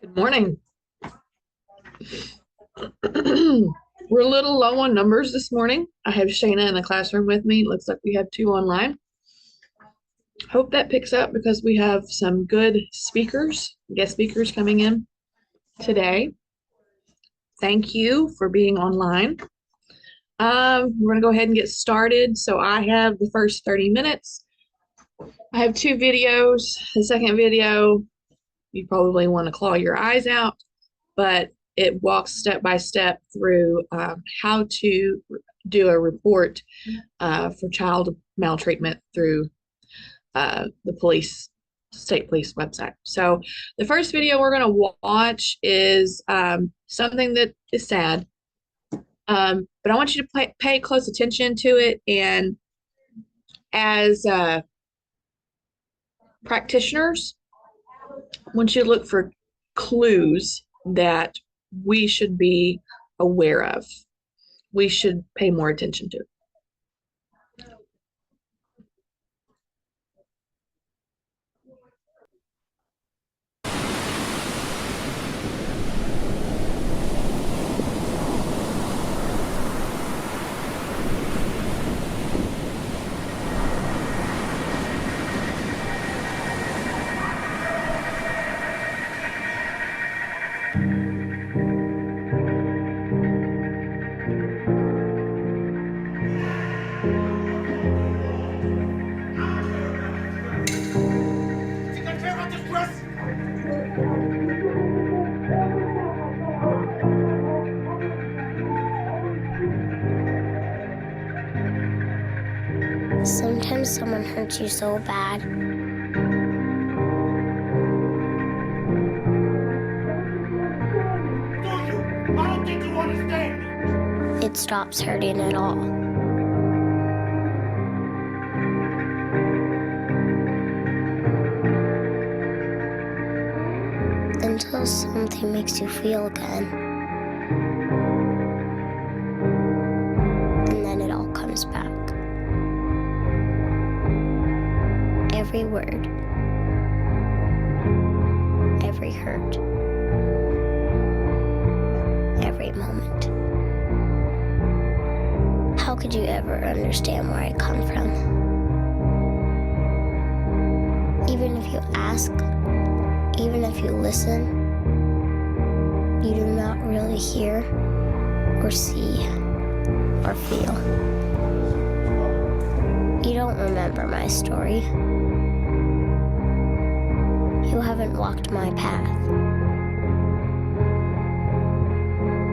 Good morning. We're a little low on numbers this morning. I have Shayna in the classroom with me. Looks like we have 2 online. Hope that picks up because we have some good speakers, guest speakers coming in today. Thank you for being online. We're going to go ahead and get started. So I have the first 30 minutes. I have 2 videos. The second video, you probably want to claw your eyes out, but it walks step by step through how to do a report for child maltreatment through the state police website. So the first video we're going to watch is something that is sad, but I want you to pay close attention to it. And as practitioners, I want you to look for clues that we should be aware of. We should pay more attention to. Sometimes someone hurts you so bad. I don't think you understand me. It stops hurting at all. Until something makes you feel again. And then it all comes back. Every word, every hurt, every moment. How could you ever understand where I come from? Even if you ask, even if you listen, you do not really hear or see or feel. You don't remember my story. You haven't walked my path.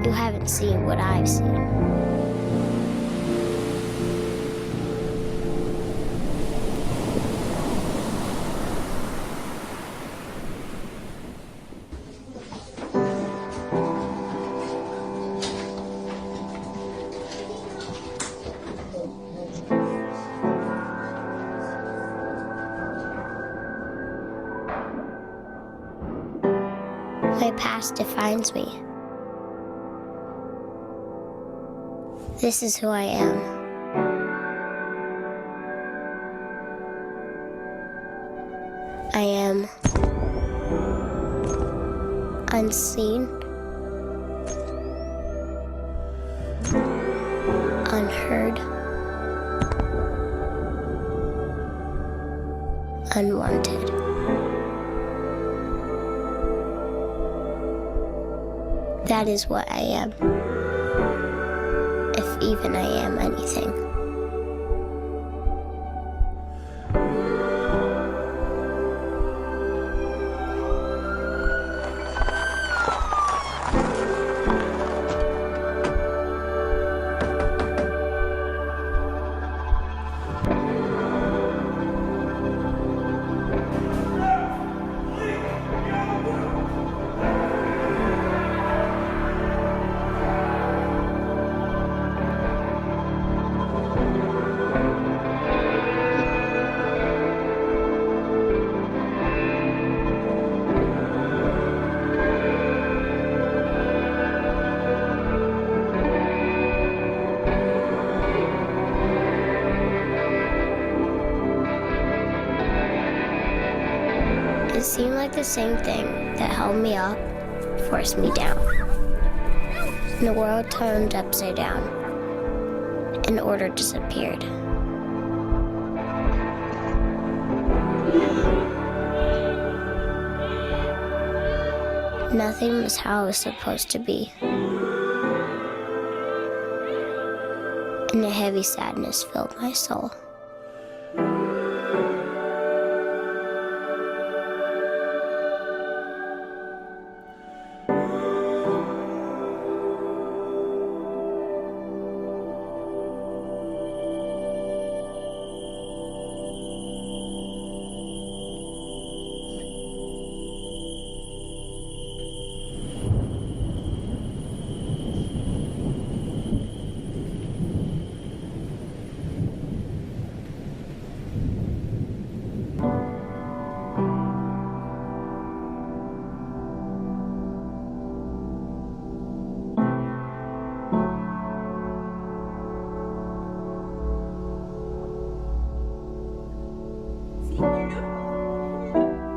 You haven't seen what I've seen. My past defines me. This is who I am. I am unseen, unheard, unwanted. That is what I am, if even I am anything. It seemed like the same thing that held me up forced me down. The world turned upside down, and order disappeared. Nothing was how it was supposed to be. And a heavy sadness filled my soul.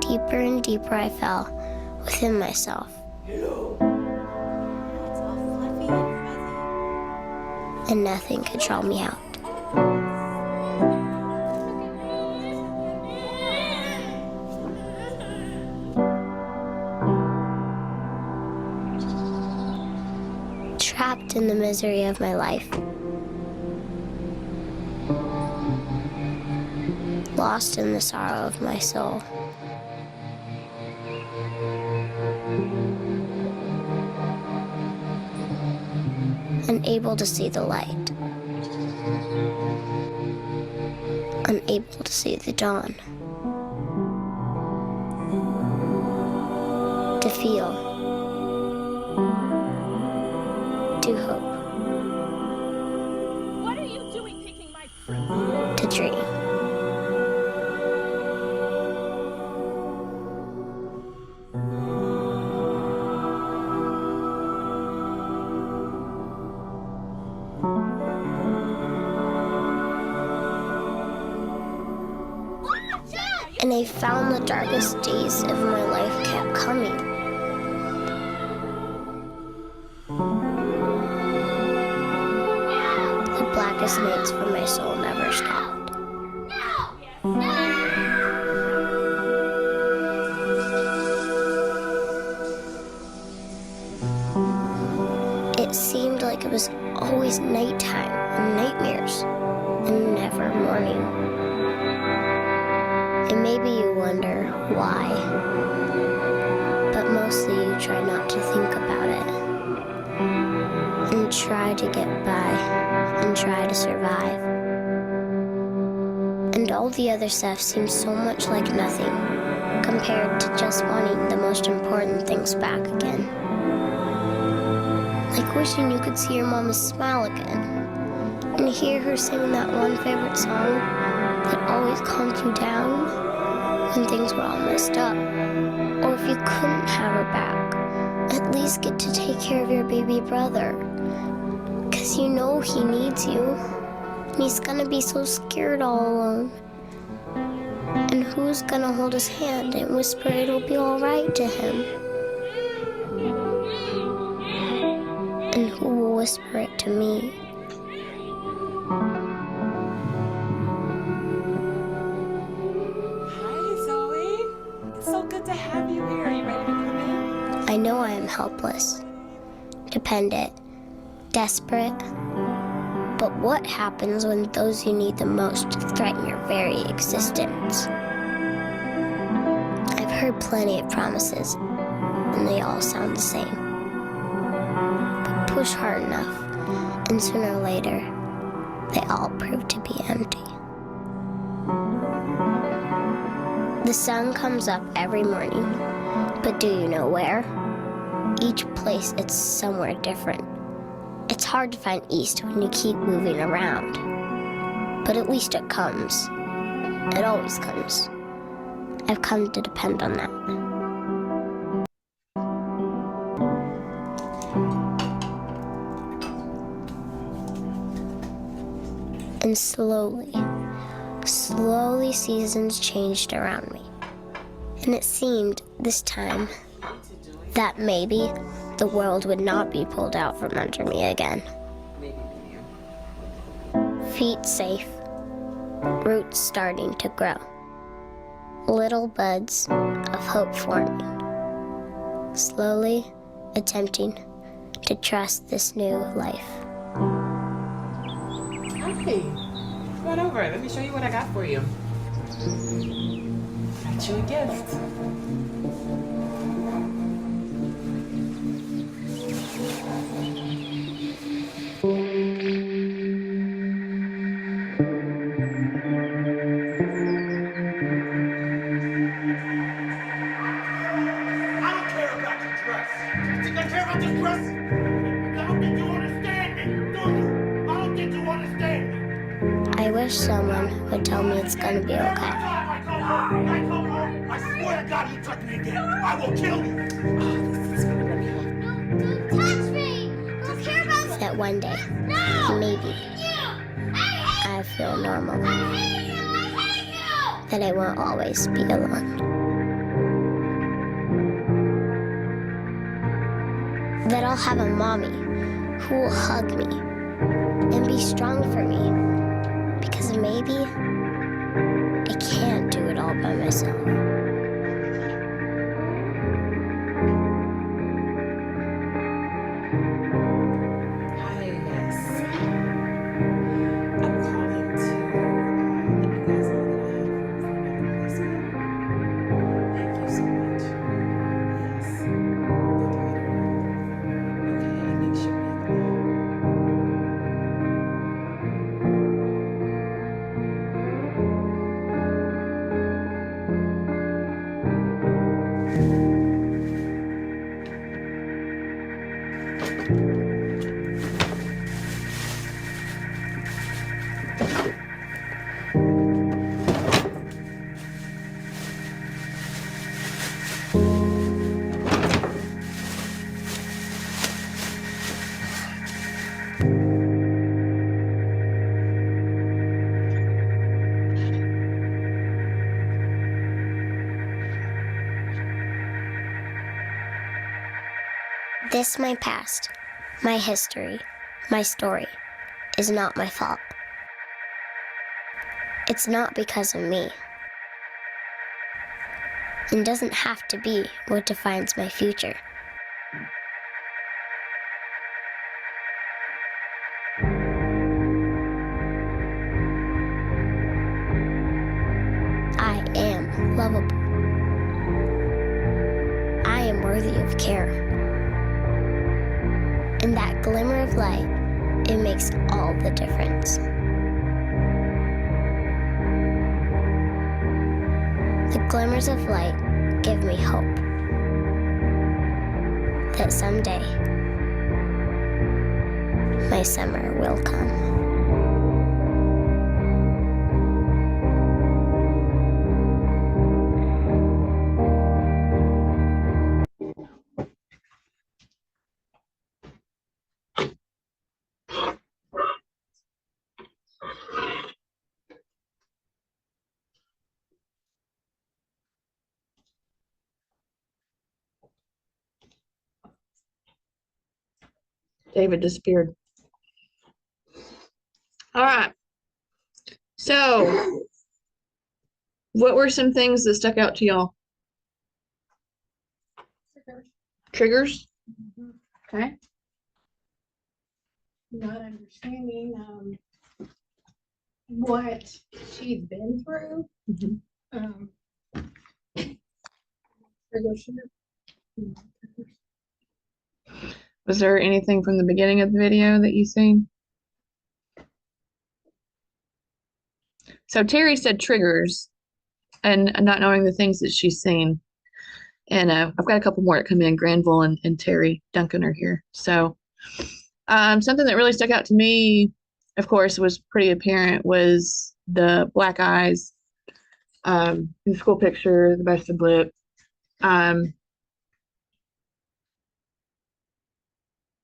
Deeper and deeper I fell within myself. And nothing could draw me out. Trapped in the misery of my life. Lost in the sorrow of my soul. Unable to see the light. Unable to see the dawn. To feel. To hope. What are you doing picking my fruit? To dream. And I found the darkest days of my life kept coming. The blackest nights for my soul never stopped. It seemed like it was always nighttime and nightmares, and never morning. And maybe you wonder why, but mostly you try not to think about it, and try to get by, and try to survive. And all the other stuff seems so much like nothing, compared to just wanting the most important things back again. Like wishing you could see your mama smile again, and hear her sing that one favorite song that always calmed you down when things were all messed up. Or if you couldn't have her back, at least get to take care of your baby brother. 'Cause you know he needs you, and he's gonna be so scared all alone. And who's gonna hold his hand and whisper it'll be all right to him? And who will whisper it to me? To have you here. Are you ready to come in? I know I am helpless, dependent, desperate. But what happens when those you need the most threaten your very existence? I've heard plenty of promises, and they all sound the same. But push hard enough, and sooner or later, they all prove to be empty. The sun comes up every morning, but do you know where? Each place, it's somewhere different. It's hard to find east when you keep moving around. But at least it comes. It always comes. I've come to depend on that. And slowly seasons changed around me. And it seemed, this time, that maybe the world would not be pulled out from under me again. Feet safe, roots starting to grow, little buds of hope forming, slowly attempting to trust this new life. Hi, come on over. Let me show you what I got for you. Got you a gift. I don't care about your dress. You think I care about this dress? I don't think you understand me, do you? I don't think you understand me. I wish someone would tell me it's gonna be Every okay. time I come home, I swear to God you touch me again, I will kill you. Don't touch me! I don't care about that one day, maybe, I feel normal. That I won't always be alone. That I'll have a mommy who will hug me and be strong for me. Because maybe I can't do it all by myself. Hi, yes. I'm calling to let you guys know that I have room for another placement. Thank you so much. Yes. Okay, make sure you This, my past, my history, my story, is not my fault. It's not because of me. And doesn't have to be what defines my future. I am lovable. I am worthy of care. And that glimmer of light, it makes all the difference. The glimmers of light give me hope that someday my summer will come. David disappeared. All right. So, what were some things that stuck out to y'all? Triggers? Okay. Not understanding what she's been through. Mhm. Triggers here. Was there anything from the beginning of the video that you seen? So Terry said triggers and not knowing the things that she's seen. And I've got a couple more that come in. Granville and Terry Duncan are here. So something that really stuck out to me, of course, was pretty apparent was the black eyes, the school picture, the busted lip.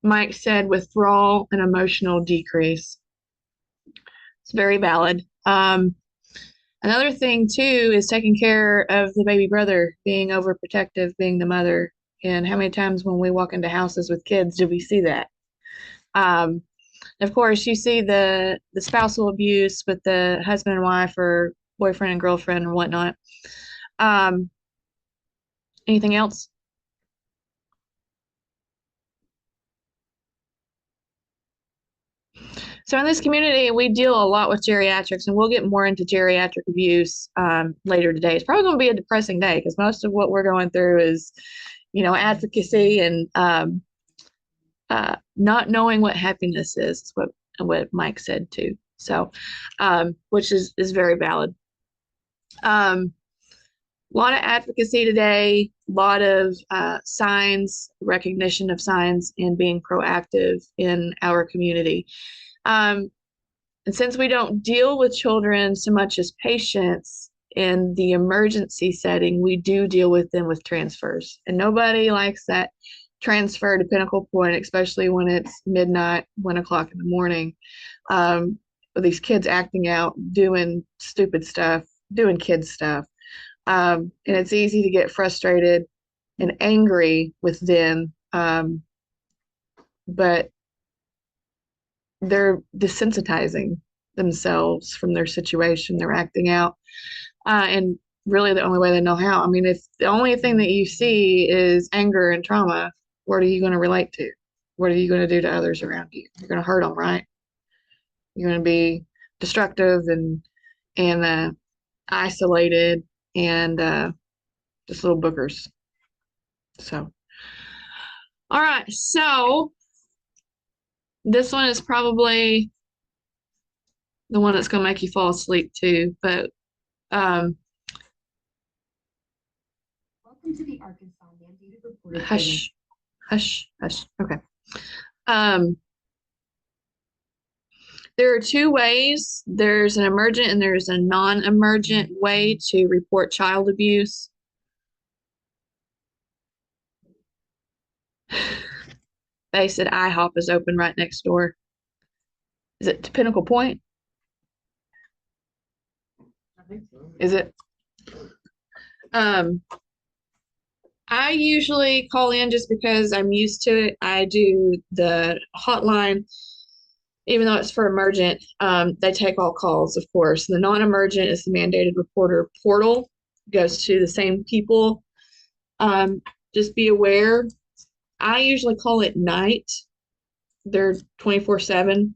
Mike said withdrawal and emotional decrease. It's very valid. Another thing too is taking care of the baby brother, being overprotective, being the mother. And how many times when we walk into houses with kids do we see that? Of course, you see the spousal abuse with the husband and wife or boyfriend and girlfriend and whatnot. Um, Anything else? So in this community, we deal a lot with geriatrics, and we'll get more into geriatric abuse later today. It's probably going to be a depressing day because most of what we're going through is, advocacy and not knowing what happiness is what Mike said too. So, which is very valid. A lot of advocacy today, a lot of signs, recognition of signs, and being proactive in our community. And since we don't deal with children so much as patients in the emergency setting, we do deal with them with transfers. And nobody likes that transfer to Pinnacle Point, especially when it's midnight, 1 o'clock in the morning. With these kids acting out, doing stupid stuff, doing kid stuff. And it's easy to get frustrated and angry with them. But they're desensitizing themselves from their situation. They're acting out. And really the only way they know how. I mean, if the only thing that you see is anger and trauma, what are you going to relate to? What are you going to do to others around you? You're going to hurt them, right? You're going to be destructive and isolated and just little bookers. So, all right. So this one is probably the one that's going to make you fall asleep too. But Welcome to the Arkansas mandated reporter. hush, hush, hush. Okay. There are two ways. There's an emergent and there's a non-emergent way to report child abuse. They said IHOP is open right next door. Is it to Pinnacle Point? I think so. Is it? I usually call in just because I'm used to it. I do the hotline, even though it's for emergent. They take all calls, of course. The non-emergent is the mandated reporter portal. Goes to the same people. Just be aware. I usually call it night. They're 24/7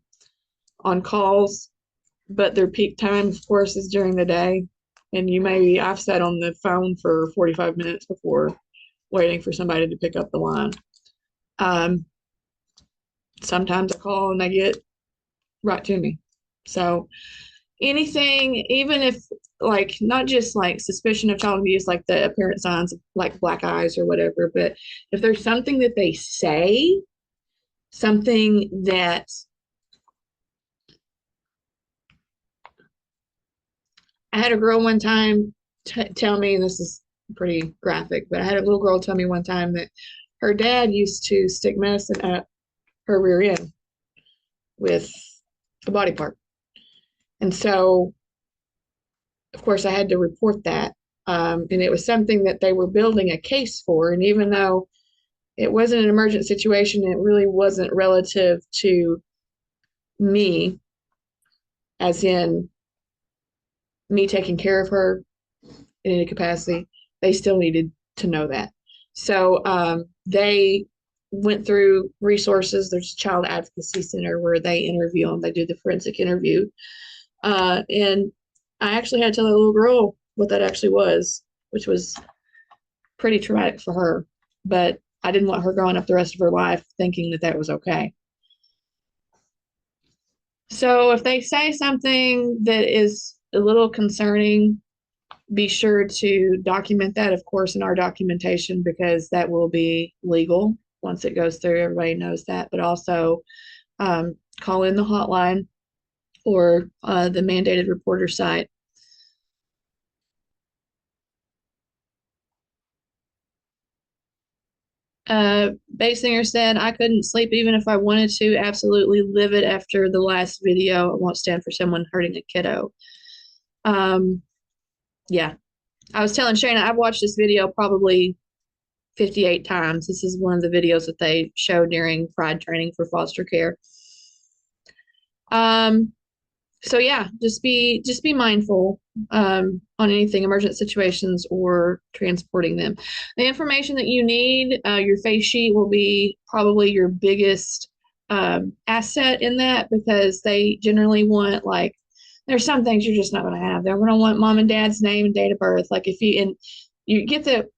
on calls, but their peak time, of course, is during the day. And I've sat on the phone for 45 minutes before waiting for somebody to pick up the line. Sometimes I call and they get right to me. So anything, even if like not just like suspicion of child abuse, like the apparent signs of like black eyes or whatever, but if there's something that they say, something that I had a girl one time tell me, and this is pretty graphic, but I had a little girl tell me one time that her dad used to stick medicine up her rear end with a body part. And so, of course, I had to report that. And it was something that they were building a case for. And even though it wasn't an emergent situation, it really wasn't relative to me, as in me taking care of her in any capacity. They still needed to know that. So they went through resources. There's a child advocacy center where they interview them. They do the forensic interview. And I actually had to tell that little girl what that actually was, which was pretty traumatic for her. But I didn't want her growing up the rest of her life thinking that that was okay. So if they say something that is a little concerning, be sure to document that, of course, in our documentation, because that will be legal once it goes through. Everybody knows that. But also call in the hotline or the mandated reporter site. Basinger said, I couldn't sleep even if I wanted to. Absolutely livid after the last video. I won't stand for someone hurting a kiddo. Yeah. I was telling Shayna, I've watched this video probably 58 times. This is one of the videos that they showed during Pride training for foster care. So yeah, just be mindful on anything, emergent situations or transporting them. The information that you need, your face sheet will be probably your biggest asset in that, because they generally want, like, there's some things you're just not going to have. They're going to want mom and dad's name and date of birth. Like if you get the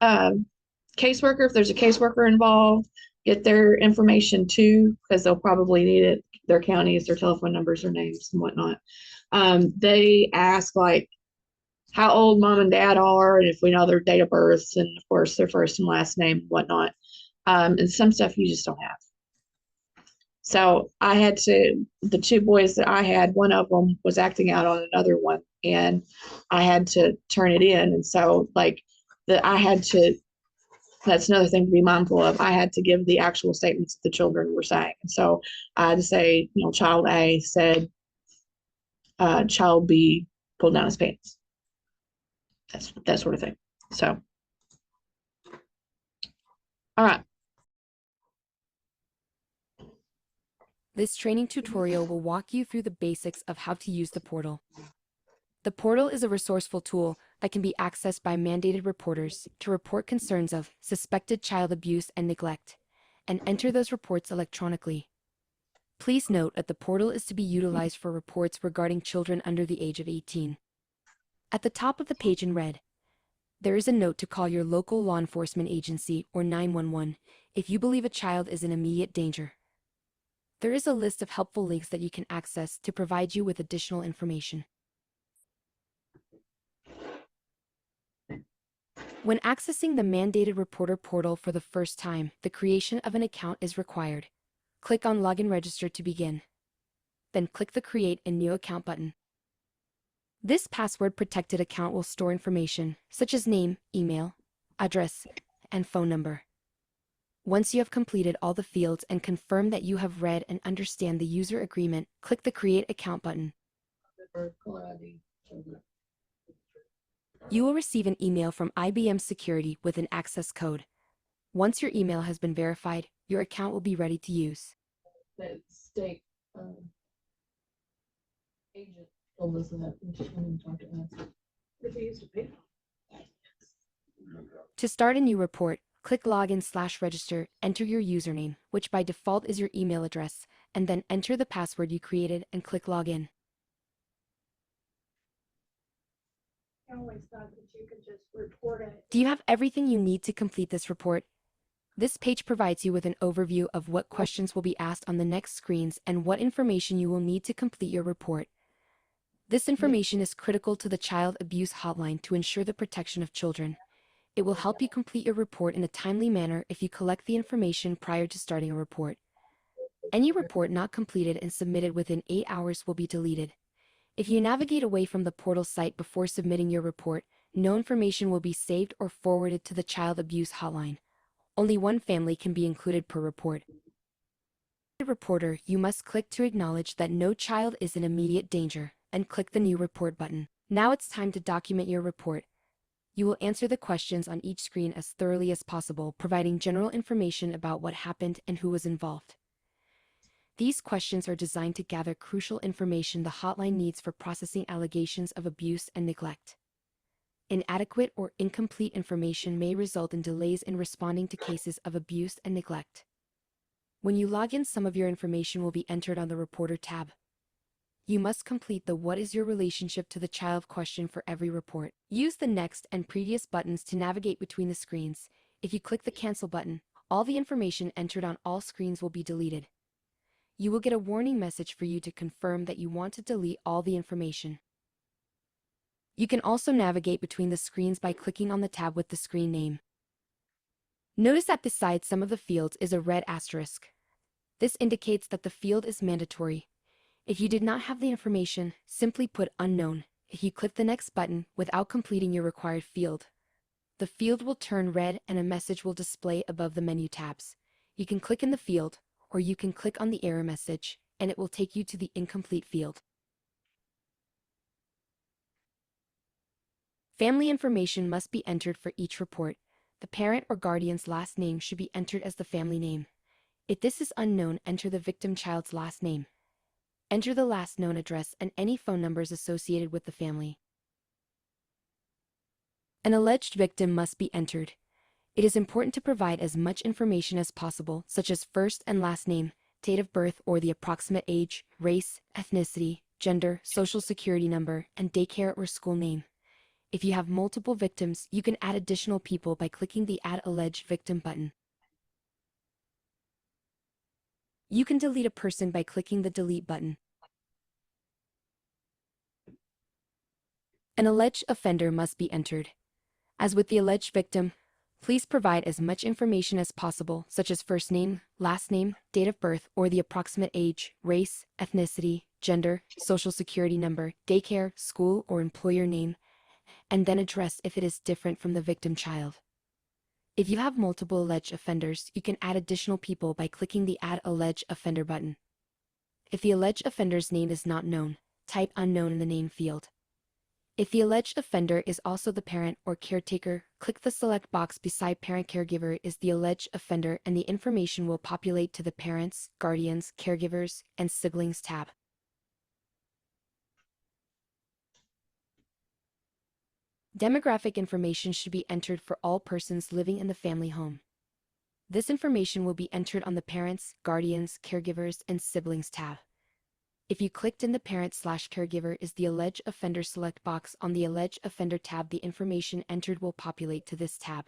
caseworker, if there's a caseworker involved, get their information too, because they'll probably need it, their counties, their telephone numbers, their names and whatnot. They ask like how old mom and dad are, and if we know their date of birth, and of course their first and last name and whatnot. And some stuff you just don't have. So I had to, the two boys that I had, one of them was acting out on another one, and I had to turn it in. And so like I had to, that's another thing to be mindful of. I had to give the actual statements that the children were saying. And so I had to say, child A said, child B pulled down his pants. That sort of thing. So, all right. This training tutorial will walk you through the basics of how to use the portal. The portal is a resourceful tool that can be accessed by mandated reporters to report concerns of suspected child abuse and neglect, and enter those reports electronically. Please note that the portal is to be utilized for reports regarding children under the age of 18. At the top of the page in red, there is a note to call your local law enforcement agency or 911 if you believe a child is in immediate danger. There is a list of helpful links that you can access to provide you with additional information. When accessing the mandated reporter portal for the first time, the creation of an account is required. Click on Login Register to begin. Then click the Create a New Account button. This password-protected account will store information such as name, email, address, and phone number. Once you have completed all the fields and confirm that you have read and understand the user agreement, click the Create Account button. You will receive an email from IBM Security with an access code. Once your email has been verified, your account will be ready to use. That state agent told us that when she came and talked to us. If we used to pay. To start a new report, click Login/Register, enter your username, which by default is your email address, and then enter the password you created and click Login. I always thought that you could just report it. Do you have everything you need to complete this report? This page provides you with an overview of what questions will be asked on the next screens and what information you will need to complete your report. This information is critical to the Child Abuse Hotline to ensure the protection of children. It will help you complete your report in a timely manner if you collect the information prior to starting a report. Any report not completed and submitted within 8 hours will be deleted. If you navigate away from the portal site before submitting your report, no information will be saved or forwarded to the Child Abuse Hotline. Only one family can be included per report. As a reporter, you must click to acknowledge that no child is in immediate danger, and click the New Report button. Now it's time to document your report. You will answer the questions on each screen as thoroughly as possible, providing general information about what happened and who was involved. These questions are designed to gather crucial information the hotline needs for processing allegations of abuse and neglect. Inadequate or incomplete information may result in delays in responding to cases of abuse and neglect. When you log in, some of your information will be entered on the Reporter tab. You must complete the "What is your relationship to the child?" question for every report. Use the Next and Previous buttons to navigate between the screens. If you click the Cancel button, all the information entered on all screens will be deleted. You will get a warning message for you to confirm that you want to delete all the information. You can also navigate between the screens by clicking on the tab with the screen name. Notice that beside some of the fields is a red asterisk. This indicates that the field is mandatory. If you did not have the information, simply put unknown. If you click the Next button without completing your required field, the field will turn red and a message will display above the menu tabs. You can click in the field, or you can click on the error message, and it will take you to the incomplete field. Family information must be entered for each report. the parent or guardian's last name should be entered as the family name. If this is unknown, enter the victim child's last name. Enter the last known address and any phone numbers associated with the family. An alleged victim must be entered. It is important to provide as much information as possible, such as first and last name, date of birth or the approximate age, race, ethnicity, gender, social security number, and daycare or school name. If you have multiple victims, you can add additional people by clicking the Add Alleged Victim button. You can delete a person by clicking the Delete button. An alleged offender must be entered. As with the alleged victim, please provide as much information as possible, such as first name, last name, date of birth, or the approximate age, race, ethnicity, gender, social security number, daycare, school, or employer name, and then address if it is different from the victim child. If you have multiple alleged offenders, you can add additional people by clicking the Add Alleged Offender button. If the alleged offender's name is not known, type unknown in the name field. If the alleged offender is also the parent or caretaker, click the select box beside Parent Caregiver is the alleged offender and the information will populate to the Parents, Guardians, Caregivers, and Siblings tab. Demographic information should be entered for all persons living in the family home. This information will be entered on the Parents, Guardians, Caregivers, and Siblings tab. If you clicked in the Parent/Caregiver is the Alleged Offender select box on the Alleged Offender tab, the information entered will populate to this tab.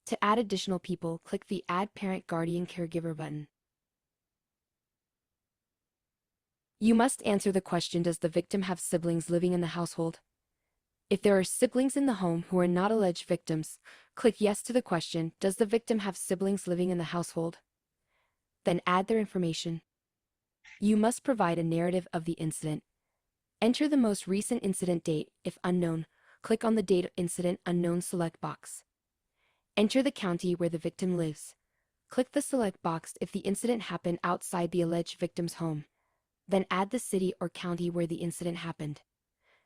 To add additional people, click the Add Parent Guardian Caregiver button. You must answer the question, does the victim have siblings living in the household? If there are siblings in the home who are not alleged victims, click yes to the question, does the victim have siblings living in the household? Then add their information. You must provide a narrative of the incident. Enter the most recent incident date. If unknown, click on the Date of Incident Unknown select box. Enter the county where the victim lives. Click the select box if the incident happened outside the alleged victim's home. Then add the city or county where the incident happened.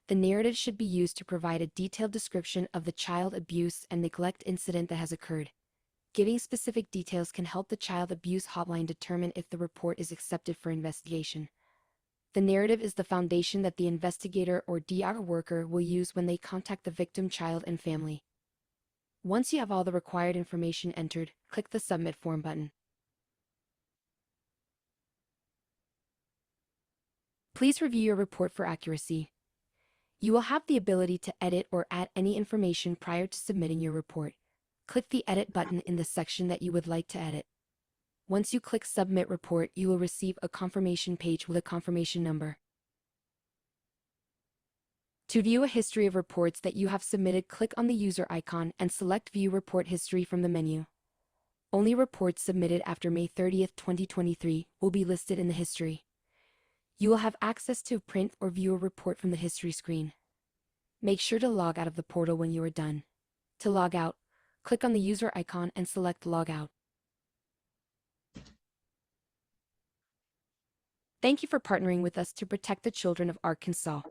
The narrative should be used to provide a detailed description of the child abuse and neglect incident that has occurred. Giving specific details can help the child abuse hotline determine if the report is accepted for investigation. The narrative is the foundation that the investigator or DR worker will use when they contact the victim child and family. Once you have all the required information entered, click the Submit Form button. Please review your report for accuracy. You will have the ability to edit or add any information prior to submitting your report. Click the Edit button in the section that you would like to edit. Once you click Submit Report, you will receive a confirmation page with a confirmation number. To view a history of reports that you have submitted, click on the user icon and select View Report History from the menu. Only reports submitted after May 30th, 2023 will be listed in the history. You will have access to print or view a report from the history screen. Make sure to log out of the portal when you are done. To log out, click on the user icon and select Log Out. Thank you for partnering with us to protect the children of Arkansas.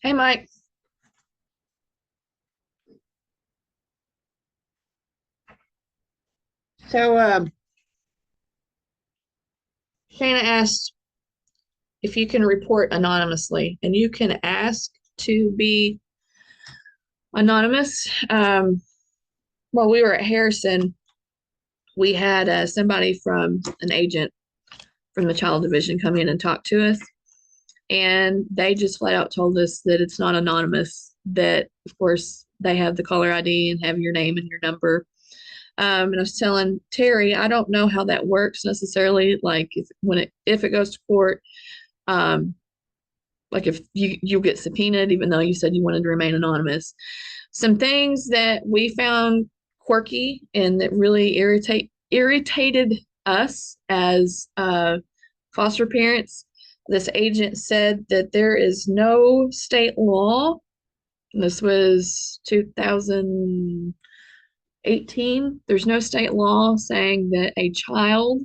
Hey, Mike. So, Shana asked if you can report anonymously, and you can ask to be anonymous. While we were at Harrison, we had somebody from an agent from the child division come in and talk to us, and they just flat out told us that it's not anonymous, that of course they have the caller ID and have your name and your number. And I was telling Terry, I don't know how that works necessarily, like if it goes to court, like if you'll get subpoenaed, even though you said you wanted to remain anonymous. Some things that we found quirky and that really irritated us as foster parents. This agent said that there is no state law, and this was 2018. There's no state law saying that a child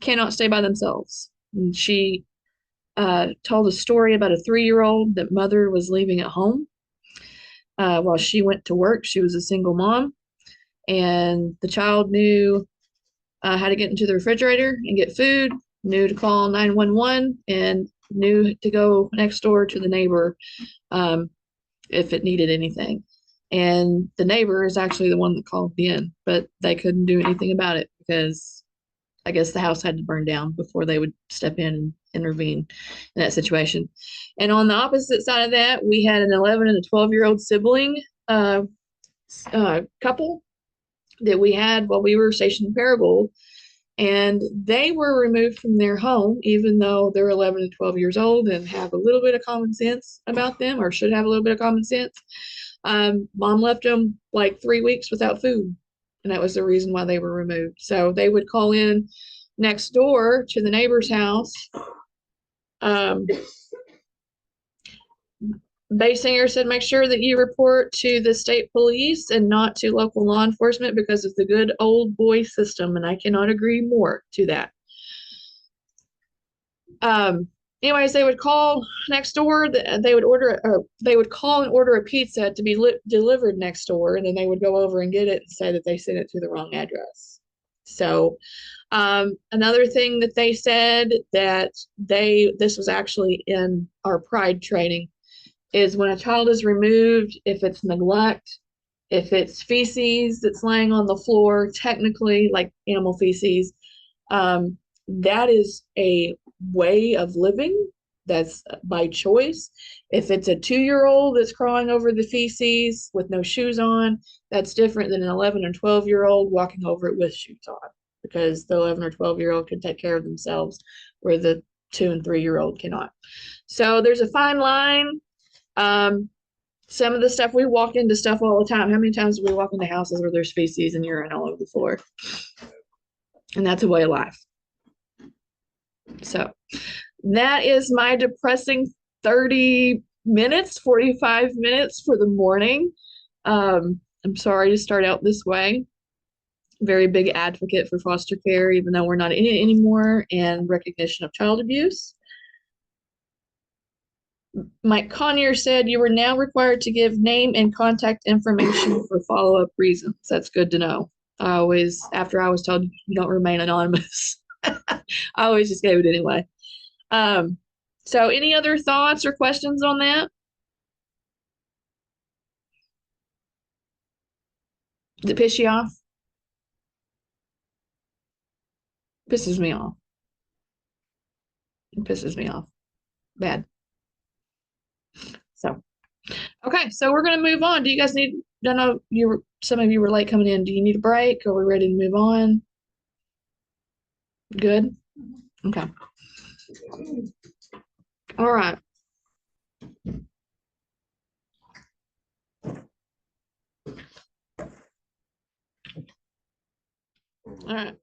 cannot stay by themselves. And she told a story about a 3-year-old that mother was leaving at home while she went to work. She was a single mom, and the child knew how to get into the refrigerator and get food, knew to call 911, and knew to go next door to the neighbor if it needed anything. And the neighbor is actually the one that called in, but they couldn't do anything about it because I guess the house had to burn down before they would step in and intervene in that situation. And on the opposite side of that, we had an 11 and a 12-year-old sibling couple that we had while we were stationed in Paragould, and they were removed from their home, even though they're 11 and 12 years old and have a little bit of common sense about them, or should have a little bit of common sense. Mom left them like 3 weeks without food, and that was the reason why they were removed. So they would call in next door to the neighbor's house. Bass Singer said, make sure that you report to the state police and not to local law enforcement because of the good old boy system, and I cannot agree more to that. Anyways, they would call next door. They would call and order a pizza to be delivered next door, and then they would go over and get it and say that they sent it to the wrong address. So another thing that they said that this was actually in our Pride training, is when a child is removed, if it's neglect, if it's feces that's laying on the floor, technically like animal feces, that is a way of living. That's by choice. If it's a 2-year-old that's crawling over the feces with no shoes on, that's different than an 11 or 12-year-old walking over it with shoes on, because the 11 or 12-year-old can take care of themselves where the 2 and 3-year-old cannot. So there's a fine line. Some of the stuff, we walk into stuff all the time. How many times do we walk into houses where there's feces and urine all over the floor? And that's a way of life. So that is my depressing 30 minutes, 45 minutes for the morning. I'm sorry to start out this way. Very big advocate for foster care, even though we're not in it anymore, and recognition of child abuse. Mike Conyer said you are now required to give name and contact information for follow-up reasons. That's good to know. After I was told you don't remain anonymous, I always just gave it anyway. So any other thoughts or questions on that? Does it piss you off? Pisses me off. It pisses me off. Bad. So, okay, so we're gonna move on. Do you guys need, I know some of you were late coming in. Do you need a break? Are we ready to move on? Good? Okay. All right. All right.